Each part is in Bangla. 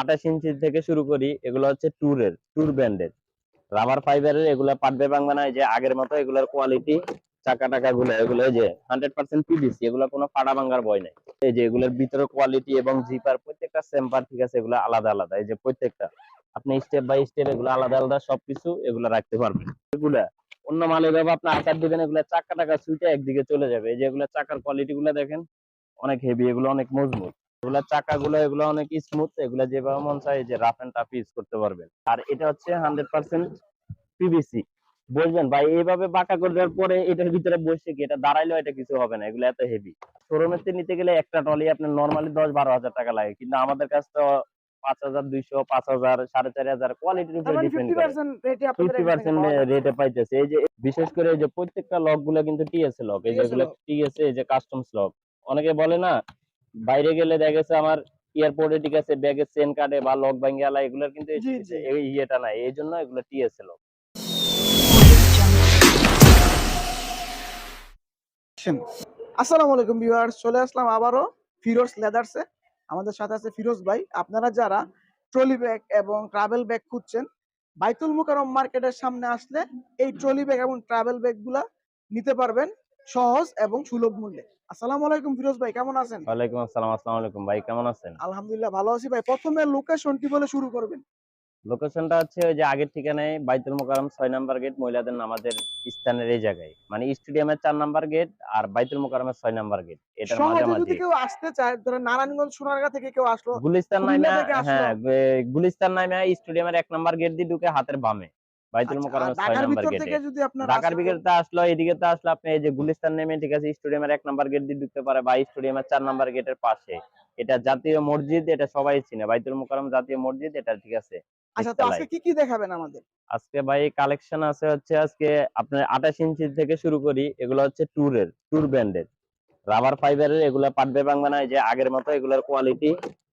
28 ইঞ্চি থেকে শুরু করি, এগুলো হচ্ছে ট্যুর ব্র্যান্ডের রাবার ফাইবারের, এগুলা পাটবে ভাঙবে না। এই যে আগের মতো এগুলার কোয়ালিটি, চাকা টাকা গুলো এগুলো এই যে 100% পিভিসি, এগুলো কোনো ফাটা ভাঙার ভয় নাই। এই যে এগুলোর ভিতরে কোয়ালিটি এবং জিপার প্রত্যেকটা চেম্বার ঠিক আছে, এগুলো আলাদা আলাদা। এই যে প্রত্যেকটা আপনি স্টেপ বাই স্টেপ এগুলো আলাদা আলাদা সবকিছু এগুলো রাখতে পারবেন। এগুলা অন্য মালে ভাবে আপনি আকার দিবেন, এগুলা চাকা টাকা সুইটা একদিকে চলে যাবে। এই যে এগুলা চাকার কোয়ালিটি গুলা দেখেন, অনেক হেভি, এগুলো অনেক মজবুত। এগুলা চাকাগুলো এগুলো অনেক স্মুথ, এগুলা যেভাবে মন চায় যে রাফ এন্ড টাফ ইউজ করতে পারবেন। আর এটা হচ্ছে 100% পিভিসি। বলবেন ভাই এইভাবে বাঁকা করে দেওয়ার পরে এটার ভিতরে বসে কি এটা দাঁড়াইলেও এটা কিছু হবে না, এগুলো এত হেভি। শোরুমের থেকে নিতে গেলে একটা ট্রলি আপনার নর্মালি 10-12 হাজার টাকা লাগে, কিন্তু আমাদের কাছে তো 5,200, 5,000, 4,500 কোয়ালিটির উপরে ডিপেন্ড করে। 50% রেটে পাইতেছে। এই যে বিশেষ করে এই যে প্রত্যেকটা লক গুলো কিন্তু টিএসএ লক, এই যেগুলো টিএসএ, এই যে কাস্টমস লক। অনেকে বলে না, বাইরে গেলে দেখা গেছে আমার এয়ারপোর্টে ঠিক আছে ব্যাগের চেন কাটে বা লক ভাঙে আলা, এগুলোর কিন্তু এই ইয়েটা নাই, এই জন্য এগুলো টিএসএ লক। আসসালামু আলাইকুম ভিউয়ার্স, চলে আসলাম আবারও ফিরোজ লেদার্সে। আমাদের সাথে আছে ফিরোজ ভাই। আপনারা যারা ট্রলি ব্যাগ এবং ট্রাভেল ব্যাগ খুঁজছেন, বাইতুল মুকাররম মার্কেটের সামনে আসলে এই ট্রলি ব্যাগ এবং ট্রাভেল ব্যাগগুলা নিতে পারবেন সহজ এবং সুলভ মূল্যে। আসসালামু আলাইকুম ফিরোজ ভাই, কেমন আছেন? ওয়ালাইকুম আসসালাম। আসসালামু আলাইকুম ভাই, কেমন আছেন? আলহামদুলিল্লাহ ভালো আছি ভাই। প্রথমে লোকেশনটি বলে শুরু করবেন। লোকেশনটা হচ্ছে ওই যে আগের ঠিকানায় বাইতুল মোকাররম 6 নাম্বার গেট, মহিলাদের নামাজের স্থানের এই জায়গায়, মানে স্টেডিয়ামের 4 নাম্বার গেট আর বাইতুল মোকাররমের 6 নাম্বার গেট, এটার সহজে যদি মাঝামাঝি। কেউ আসতে চায়, ধরেন নারায়ণগঞ্জ সোনারগাঁ থেকে কেউ আসলো, গুলিস্তান কুমিল্লা নামে, থেকে আসলো, হ্যাঁ, গুলিস্তান নামে স্টেডিয়ামের 1 নাম্বার গেট দিয়ে ঢুকে হাতের বামে বাইতুল আচ্ছা, আর মোকাররমের ছয় ঢাকার নাম্বার ভিতর গেটে। থেকে যদি আপনার ঢাকার আসে কেউ, বিকেলতে আসলো, এদিকে তো আসলো আপনি এই যে গুলিস্তান নেমে ঠিক আছে স্টেডিয়ামের 1 নাম্বার গেট দিয়ে ঢুকতে পারে, বা স্টেডিয়ামের 4 নাম্বার গেটের পাশে। এটা জাতীয় মসজিদ, এটা সবাই চিনে, বাইতুল মোকাররম জাতীয় মসজিদ, এটা ঠিক আছে আচ্ছা, তো আজকে নিচতলায়। কি কি দেখাবেন আমাদের? আজকে ভাই কালেকশন আছে হচ্ছে আজকে আপনার 28 ইঞ্চি থেকে শুরু করি, এগুলো হচ্ছে ট্যুর ব্র্যান্ডের রাবার ফাইবারের, এগুলো পাটবে ভাঙবে না। এই যে আগের মতো এগুলোর কোয়ালিটি,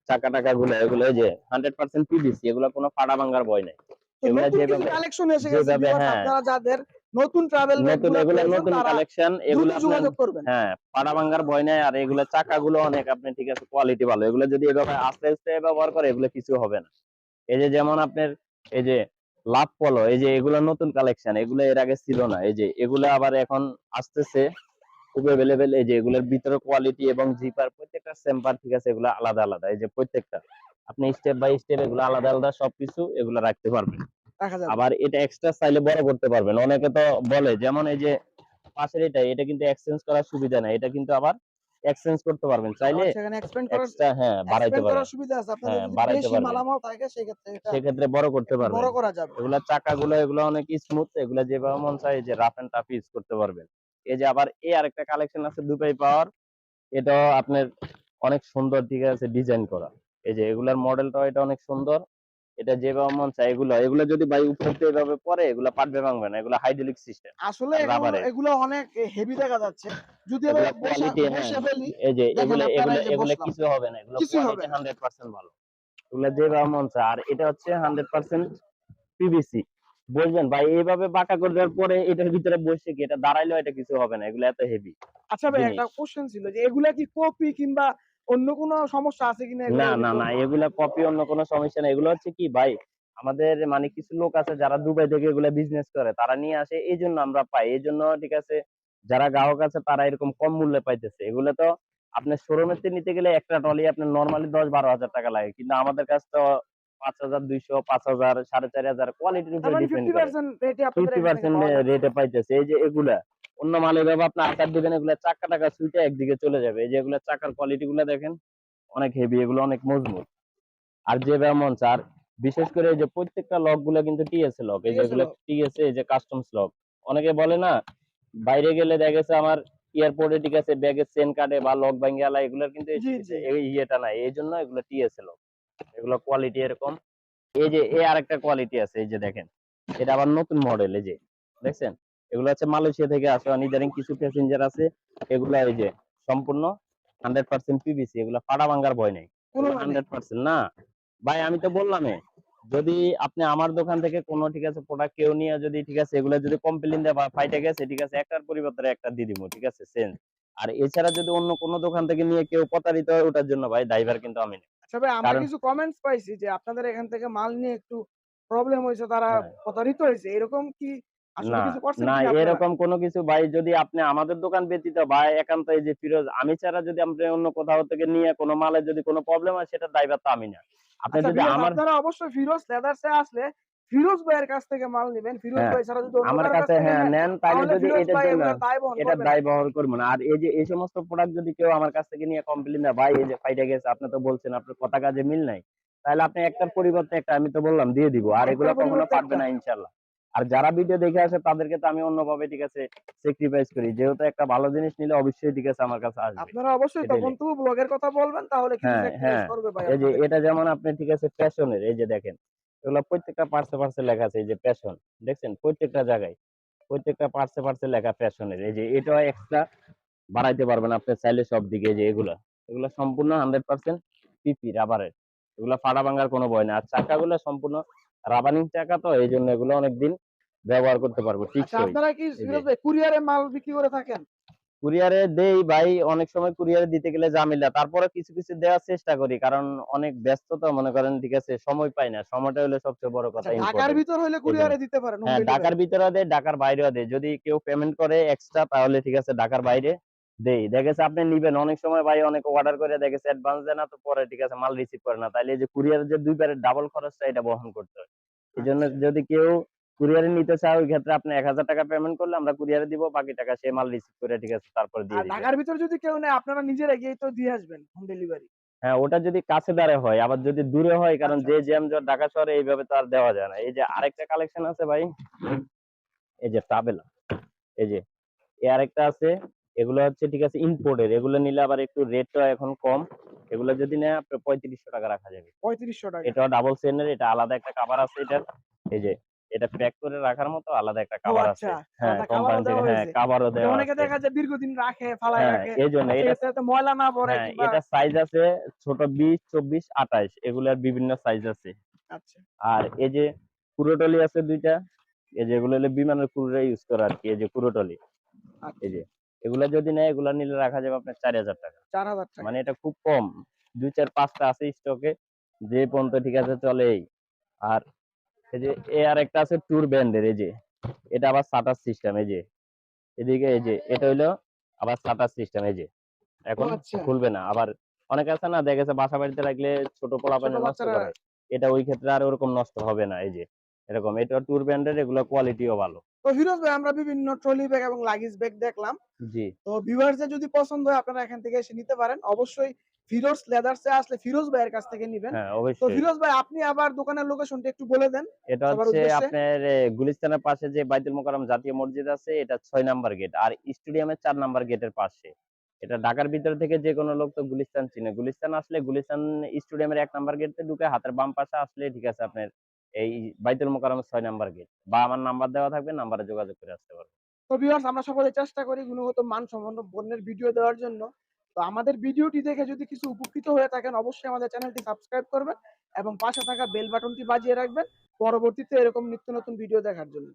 চাকা টাকা গুলো এগুলো এই যে 100% পিভিসি, এগুলো কোনো ফাটা ভাঙার ভয় নাই। তো এগুলা নতুন কিছু যেভাবে কালেকশন এসে গেছে যেভাবে ভিউয়ার্স, হ্যাঁ, আপনারা যাদের নতুন ট্রাভেল ব্যাগ নতুন গুলো এগুলো প্রয়োজন নতুন তারা কালেকশন, দ্রুত এগুলো আপনার যোগাযোগ করবেন। হ্যাঁ ফাটা ভাঙার ভয় নাই। আর এগুলো চাকাগুলো অনেক আপনি ঠিক আছে কোয়ালিটি ভালো, এগুলো যদি এভাবে আস্তে আস্তে ব্যবহার করে এগুলো কিছু হবে না। এই যে যেমন আপনার এই যে লাভ পলো, এই যে এগুলো নতুন কালেকশন, এগুলো এর আগে ছিল না। এই যে এগুলো আবার এখন আসতেছে, খুব এভেলেবেল। এই যে এগুলোর ভিতরে কোয়ালিটি এবং জিপার প্রত্যেকটা চেম্বার ঠিক আছে, এগুলো আলাদা আলাদা। এই যে প্রত্যেকটা আপনি স্টেপ বাই স্টেপ এগুলো আলাদা আলাদা সবকিছু এগুলো রাখতে পারবেন। দেখা যাবে। আবার এটা এক্সট্রা চাইলে বড় করতে পারবেন। অনেকে তো বলে, যেমন এই যে পাশের এটা কিন্তু এক্সচেঞ্জ করার সুবিধা নাই, এটা কিন্তু আবার এক্সচেঞ্জ করতে পারবেন চাইলে, আচ্ছা, এখানে এক্সট্রা হ্যাঁ বাড়াইতে এক্সপেন্ড পারেন। করার সুবিধা আছে। আপনাদের হ্যাঁ যদি বাড়াইতে বেশি পারবেন, মালামাল থাকে সেক্ষেত্রে এটা সেক্ষেত্রে বড় করতে একটু বড় পারবেন। করা যাবে। এগুলা চাকাগুলো এগুলো অনেক স্মুথ, এগুলা যেভাবে মন চায় যে রাফ এন্ড টাফ ইউজ করতে পারবেন। এই যে আবার এই আরেকটা কালেকশন আছে দুবাই পাওয়ার, এটা আপনার অনেক সুন্দর ঠিক আছে ডিজাইন করা। এই যে এগুলার মডেলটা এটা অনেক সুন্দর, এটা যেভাবে মন চায় এগুলো এগুলো যদি বাই উপরতে এভাবে পরে এগুলা পাটবে ভাঙবে না, এগুলা হাইড্রোলিক সিস্টেম আসলে আর এগুলো রাবারের। এগুলো অনেক হেভি দেখা যাচ্ছে। যদি আমি এগুলা কোয়ালিটি হ্যাঁ, বসে ফেলি, এই যে দেখেন এগুলো আপনারা এগুলো এই যে এগুলো বসলাম, কিছু হবে না, এগুলো কিছু হবে কোয়ালিটি না। 100% ভালো। এগুলা যেভাবে মন চায়। আর এটা হচ্ছে 100% পিভিসি। বলবেন ভাই এইভাবে বাঁকা করে দেওয়ার পরে এটার ভিতরে বসে কি এটা দাঁড়াইলেও এটা কিছু হবে না, এগুলো এত হেভি আচ্ছা ভাই, একটা জিনিস। কোশ্চেন ছিল যে এগুলা কি কপি কিংবা অন্য কোনো সমস্যা আছে কিনা না এগুলোর না ভিতর? না, এগুলা কপি অন্য কোনো সমস্যা নেই। এগুলো হচ্ছে কি ভাই, আমাদের মানে কিছু লোক আছে যারা দুবাই থেকে এগুলা বিজনেস করে, তারা নিয়ে আসে, এই জন্য আমরা পাই। এই জন্য ঠিক আছে যারা গ্রাহক আছে তারা এরকম কম মূল্যে পাইতেছে। এগুলো তো আপনার শোরুমের থেকে নিতে গেলে একটা ট্রলি আপনার নর্মালি 10-12 হাজার টাকা লাগে, কিন্তু আমাদের কাছে তো 5,200, 5,000, 4,500 কোয়ালিটির তার উপরে মানে ডিপেন্ড করে। 50% রেটে আপনাদের এখান থেকে 50% পাওয়া যাবে। রেটে পাইতেছে। এই যে এগুলা অন্য মালে ভাবে আপনি আকার দিবেন, এগুলা চাকা টাকা সুইটা একদিকে চলে যাবে। এই যে এগুলা চাকার কোয়ালিটি গুলা দেখেন, অনেক হেভি, এগুলো অনেক মজবুত। আর যে মন চার, বিশেষ করে এই যে প্রত্যেকটা লক গুলা কিন্তু টিএসএ লক, এই ঠিক যে আছে এগুলো টিএসএ, এই যে কাস্টমস লক। অনেকে বলে না, বাইরে গেলে দেখা গেছে আমার এয়ারপোর্টে ঠিক আছে ব্যাগের চেন কাটে বা লক ভাঙে আলা, এগুলোর কিন্তু জি জি। এই ইয়েটা নাই, এই জন্য এগুলো টিএসএ লক। এগুলো কোয়ালিটি এরকম। এই যে এই আরেকটা কোয়ালিটি আছে, এই যে দেখেন, এটা আবার নতুন মডেল। এই যে দেখছেন, এগুলো হচ্ছে মালয়েশিয়া থেকে আসে, ইদারিং কিছু প্যাসেঞ্জার আছে, এগুলা এই যে সম্পূর্ণ 100% পিভিসি, এগুলা ফাটা ভাঙার ভয় নেই, কোনো এগুলো মানে 100% না। ভাই আমি তো বললাম, যদি আপনি আমার দোকান থেকে কোনো ঠিক আছে প্রোডাক্ট কেউ নিয়ে যদি ঠিক আছে এগুলো যদি কমপ্লেইন দেয় বা ফাইটে গেছে ঠিক আছে, একটার পরিবর্তে একটা দিয়ে দিব ঠিক আছে চেঞ্জ। আর এছাড়া যদি অন্য কোনো দোকান থেকে নিয়ে কেউ প্রতারিত হয়, ওটার জন্য ভাই ড্রাইভার কিন্তু আমি না। আচ্ছা ভাই, আমরা কারণ কিছু কমেন্টস পাইছি যে আপনাদের এখান থেকে মাল নিয়ে একটু প্রবলেম হয়েছে, তারা হ্যাঁ, প্রতারিত হয়েছে। এরকম কি আসলে না, কিছু করছেন না কিনা আপনারা? এরকম কোনো কিছু ভাই, যদি আপনি আমাদের দোকান ব্যতীত বা একান্ত এই যে ফিরোজ আমি ছাড়া যদি আপনি অন্য কোথাও থেকে নিয়ে কোনো মালের যদি কোনো প্রবলেম হয়, সেটার দায়ভার তো আমি না। আপনি আচ্ছা যদি ভিউয়ার্স, আমার আপনারা অবশ্যই ফিরোজ লেদার্সে আসলে ফিরোজ ভাইয়ের কাছ থেকে মাল নিবেন। ফিরোজ হ্যাঁ, ভাই ছাড়া যদি অন্য আমার কারো কাছ কাছে থেকে হ্যাঁ, নেন, নেন তাইলে তাহলে যদি ফিরোজ এটার ভাই জন্য এগুলোর দায় বহন এটার করবে না। দায় বহন করব না। আর এই যে এই সমস্ত প্রোডাক্ট যদি কেউ আমার কাছ থেকে নিয়ে কমপ্লেইন দেয়, ভাই এই যে ফাইটা গেছে, আপনি তো বলছেন আপনার কথা কাজে মিল নাই, তাহলে আপনি একটার পরিবর্তে একটা, আমি তো বললাম দিয়ে দিব। আর একটার এগুলা কখনো পরিবর্তে পারবে একটা। না ইনশাআল্লাহ। আর যারা ভিডিও দেখে আসে তাদেরকে তো আমি অন্যভাবে ঠিক আছে স্যাক্রিফাইস করি। যেহেতু একটা ভালো জিনিস নিলে অবশ্যই ঠিক আছে আমার কাছে আসবে। আপনারা অবশ্যই এটাই তখন তো ব্লগের কথা বলবেন, তাহলে কিছু হ্যাঁ, স্যাক্রিফাইস হ্যাঁ। করবে ভাই এই যে আপনাদেরকে। এটা যেমন আপনি ঠিক আছে প্যাশনের, এই যে দেখেন, এগুলা প্রত্যেকটা পার্টসে, পার্টসে লেখা আছে এই যে প্যাশন। দেখছেন? প্রত্যেকটা জায়গায়, প্রত্যেকটা পার্টসে, পার্টসে লেখা প্যাশনের। এই যে এটাও এক্সট্রা বাড়াইতে পারবেন আপনি চাইলে সব দিকে। এই যে এগুলা, এগুলা সম্পূর্ণ 100% পিপি রাবারের। এগুলা ফাটা ভাঙার কোনো ভয় নাই। আর চাকাগুলা সম্পূর্ণ রাবারিং চাকা, তো এইজন্য এগুলো অনেকদিন ব্যবহার করতে পারবো আচ্ছা, টিকসই। আপনারা কি এই যে ফিরোজ ভাই কুরিয়ারে মাল বিক্রি করে থাকেন? কুরিয়ারে দেই ভাই, অনেক সময় কুরিয়ারে দিতে গেলে ঝামেলা। তারপরে কিছু, কিছু দেওয়ার চেষ্টা করি। কারণ অনেক ব্যস্ত তো, মনে করেন ঠিক আছে সময় পাই না। সময়টা হলো সবচেয়ে বড় আচ্ছা, কথা, ঢাকার ইম্পোর্টেন্ট। ভিতর হইলে এজন্য কুরিয়ারে দিতে পারেন হোম হ্যাঁ, ঢাকার ডেলিভারি। ভিতরেও দেই, ঢাকার বাইরেও দেই। যদি কেউ পেমেন্ট করে এক্সট্রা তাহলে ঠিক আছে ঢাকার বাইরে দেই। দেখা গেছে আপনি নিবেন, অনেক সময় ভাই অনেকে অর্ডার করে দেখা গেছে অ্যাডভান্স দেয় না, তো পরে ঠিক আছে মাল রিসিভ করে না। তাইলে এই যে কুরিয়ারের যে ২ বারের ডাবল খরচটা এটা বহন করতে হয়। এজন্য আচ্ছা। যদি কেউ কুরিয়ারে নিতে চায়, ওই ক্ষেত্রে আপনি ৳১,০০০ পেমেন্ট করলে আমরা কুরিয়ারে দিব। বাকি টাকা সে মাল রিসিভ করে ঠিক আছে তারপরে আর দিয়ে দিবে। ঢাকার ভিতর যদি কেউ নেয়, আপনারা নিজেরা গিয়ে তো দিয়ে আসবেন হোম ডেলিভারি। হ্যাঁ, ওটা যদি কাছে দাঁড়ে হয়, আবার যদি দূরে হয়, কারণ আচ্ছা, যে আচ্ছা। জ্যাম জট ঢাকা শহরে এইভাবে তো আর দেওয়া যায় না। এই যে আরেকটা কালেকশন আছে ভাই, এই যে ট্রাভেলার, এই যে আরেকটা আছে। এগুলো হচ্ছে ঠিক আছে ইম্পোর্টের। এগুলো নিলে আবার একটু রেটটা এখন কম। এগুলো যদি নেয় আপনার ৳৩৫০০ রাখা যাবে। ৳৩৫০০। এটাও ডাবল চেইনের, এটা আলাদা একটা কভার আছে এটার। এই যে এটা প্যাক করে রাখার মতো আলাদা একটা ও কভার আচ্ছা, আছে। হ্যাঁ, আলাদা কোম্পানি কাভারও থেকে দেওয়া হ্যাঁ, হয়েছে। কভারও যাতে দেওয়া অনেকে আছে। দেখা যায় দীর্ঘদিন রাখে, ফালায় হ্যাঁ, রাখে। এইজন্য এটা সেক্ষেত্রে যাতে ময়লা না পড়ে হ্যাঁ, কিংবা। এটার সাইজ আছে ছোট ২০, ২৪, ২৮ এগুলার বিভিন্ন সাইজ আছে। আচ্ছা, আর এই যে কুরোটলি আছে ২ টা। এই যে এগুলো হলো বিমানের ক্রুরা ইউজ করে আরকি। এই যে কুরোটলি। এই আচ্ছা। যে এগুলা যদি নেয়, এগুলা নিলে রাখা যাবে আপনার ৳৪,০০০। ৳৪,০০০। মানে এটা খুব কম। ২, ৪, ৫ টা আছে স্টকে। যে পর্যন্ত ঠিক আছে চলে এই। আর এই যে আরেকটা আছে ট্যুর ব্র্যান্ডের, এই যে এটা আবার শাটার সিস্টেম। এই যে এদিকে এই যে এটা হইলো আবার শাটার সিস্টেম। এই যে ও এখন আচ্ছা। খুলবে না। আবার অনেকে আছে না, দেখা গেছে বাসা বাড়িতে রাখলে ছোট ছোট পোলাপাইনে নষ্ট বাচ্চারা। করে। এটা ওই ক্ষেত্রে আর ওরকম নষ্ট হবে না। এই যে এরকম। এটা ট্যুর ব্র্যান্ডের, এগুলো কোয়ালিটিও ভালো। তো ফিরোজ ভাই, আমরা বিভিন্ন ট্রলি ব্যাগ এবং লাগেজ ব্যাগ দেখলাম। জি। তো ভিউয়ার্সদের যদি পছন্দ হয়, আপনারা এখান থেকে এসে নিতে পারেন। অবশ্যই ফিরোজ লেদার্সে আসলে ফিরোজ ভাইয়ের কাছ থেকে নিবেন। হ্যাঁ, তো অবশ্যই। ফিরোজ ভাই, আপনি আবার দোকানের লোকেশনটা একটু বলে দেন এটা সবার হচ্ছে উদ্দেশ্যে। আপনার গুলিস্তানের পাশে যে বাইতুল মোকাররম জাতীয় মসজিদ আছে, এটা ৬ নাম্বার গেট। আর স্টেডিয়ামের ৪ নাম্বার গেটের পাশে। এটা ঢাকার ভিতর থেকে যেকোনো লোক তো গুলিস্তান চিনে। গুলিস্তান আসলে গুলিস্তান স্টেডিয়ামের ১ নাম্বার গেট দিয়ে ঢুকে হাতের বাম পাশে আসলেই ঠিক আছে আপনার এই বাইতুল মোকাররমের ৬ নাম্বার গেট। বা আমার নাম্বার দেওয়া থাকবে, নাম্বারে যোগাযোগ করে আসতে পারবেন। তো ভিউয়ার্স, আমরা সকলে চেষ্টা করি গুণগত মানসম্পন্ন পণ্যের ভিডিও দেওয়ার জন্য। তো আমাদের ভিডিওটি দেখে যদি কিছু উপকৃত হয়ে থাকেন, অবশ্যই আমাদের চ্যানেলটি সাবস্ক্রাইব করবেন এবং পাশে থাকা বেল বাটনটি বাজিয়ে রাখবেন পরবর্তীতে এরকম নিত্য নতুন ভিডিও দেখার জন্য।